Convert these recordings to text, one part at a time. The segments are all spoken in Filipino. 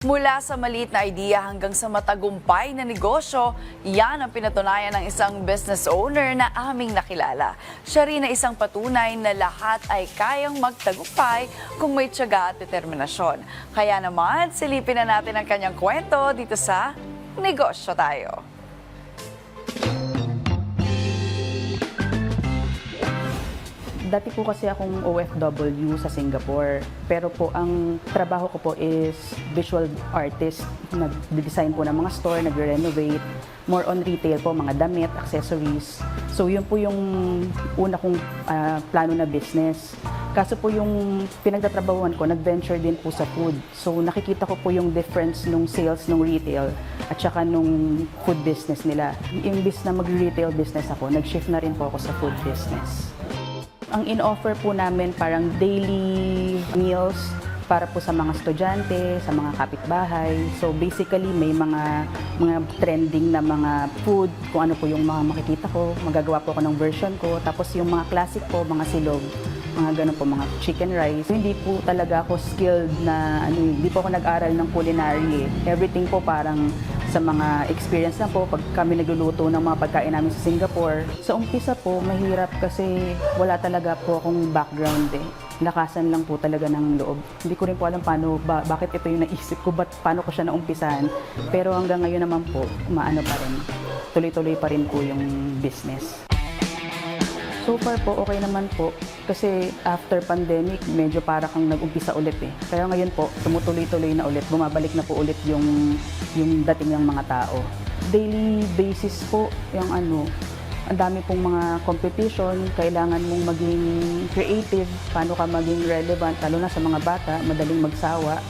Mula sa maliit na idea hanggang sa matagumpay na negosyo, yan ang pinatunayan ng isang business owner na aming nakilala. Siya rin na isang patunay na lahat ay kayang magtagumpay kung may tiyaga at determinasyon. Kaya naman, silipin na natin ang kanyang kwento dito sa Negosyo Tayo. Dati po kasi akong OFW sa Singapore. Pero po ang trabaho ko po is visual artist. Nag-design po ng mga store, nag-renovate. More on retail po, mga damit, accessories. So yun po yung una kong plano na business. Kaso po yung pinagtatrabahuan ko, nag-venture din po sa food. So nakikita ko po yung difference nung sales nung retail at saka nung food business nila. Imbis na mag-retail business ako, nag-shift na rin po ako sa food business. Ang in-offer po namin parang daily meals para po sa mga estudyante, sa mga kapitbahay. So basically may mga trending na mga food, kung ano po yung mga makikita ko, magagawa po ako ng version ko. Tapos yung mga classic po, mga silog, mga ganun po, mga chicken rice. Hindi po talaga ako skilled na, hindi po ako nag-aral ng culinary. Everything po parang sa mga experience na po pag kami nagluluto ng mga pagkain namin sa Singapore. Sa umpisa po, mahirap kasi wala talaga po akong background eh. Lakasan lang po talaga ng loob. Hindi ko rin po alam bakit ito yung naisip ko, paano ko siya naumpisahan. Pero hanggang ngayon naman po, umaano pa rin. Tuloy-tuloy pa rin po yung business. So far po, okay naman po. Kasi after pandemic, medyo para kang nag-umpisa ulit eh. Kaya ngayon po, tumutuloy-tuloy na ulit. Bumabalik na po ulit yung dating ng mga tao. Daily basis po, ang dami pong mga competition. Kailangan mong maging creative. Paano ka maging relevant, lalo na sa mga bata, madaling magsawa.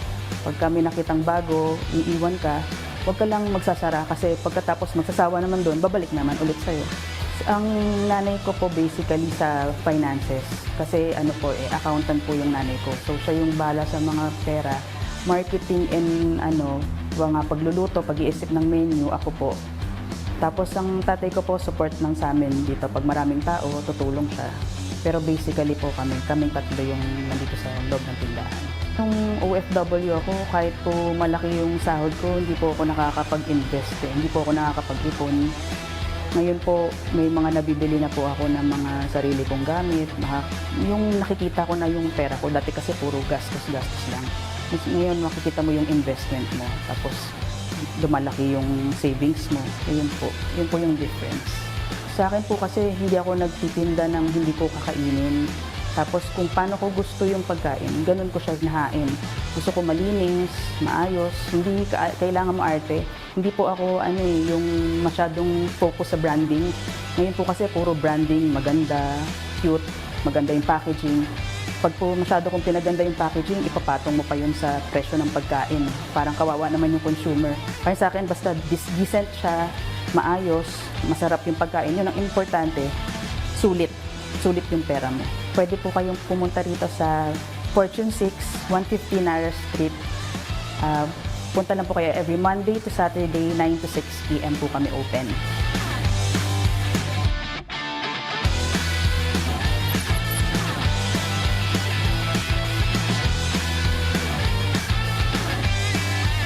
Pag kami nakitang bago, iiwan ka, huwag ka lang magsasara kasi pagkatapos magsasawa naman doon, babalik naman ulit sa'yo. Ang nanay ko po basically sa finances kasi accountant po yung nanay ko. So siya yung bala sa mga pera, marketing and mga pagluluto, pag-iisip ng menu, ako po. Tapos ang tatay ko po support ng sa amin dito. Pag maraming tao, tutulong siya. Pero basically po kaming tatlo yung nandito sa loob ng tindahan. Nung OFW ako, kahit po malaki yung sahod ko, hindi po ako nakakapag-invest hindi po ako nakakapag-ipon. Ngayon po, may mga nabibili na po ako ng mga sarili kong gamit. Yung nakikita ko na yung pera ko, dati kasi puro gastos-gastos lang. Ngayon, makikita mo yung investment mo, tapos lumalaki yung savings mo. Yun po yung difference. Sa akin po kasi, hindi ako nagtitinda ng hindi ko kakainin. Tapos kung paano ko gusto yung pagkain, ganun ko siya nahain. Gusto ko malinis, maayos, hindi kailangan mo arte. Hindi po ako yung masyadong focus sa branding. Ngayon po kasi puro branding, maganda, cute, maganda yung packaging. Pag po masyado kong pinaganda yung packaging, ipapatong mo pa yun sa presyo ng pagkain. Parang kawawa naman yung consumer. Kaya sa akin, basta decent siya, maayos, masarap yung pagkain. Yun ang importante, sulit yung pera mo. Pwede po kayong pumunta rito sa Fortune 6, 150 Nara Street. Punta lang po kayo every Monday to Saturday, 9 to 6 p.m. po kami open.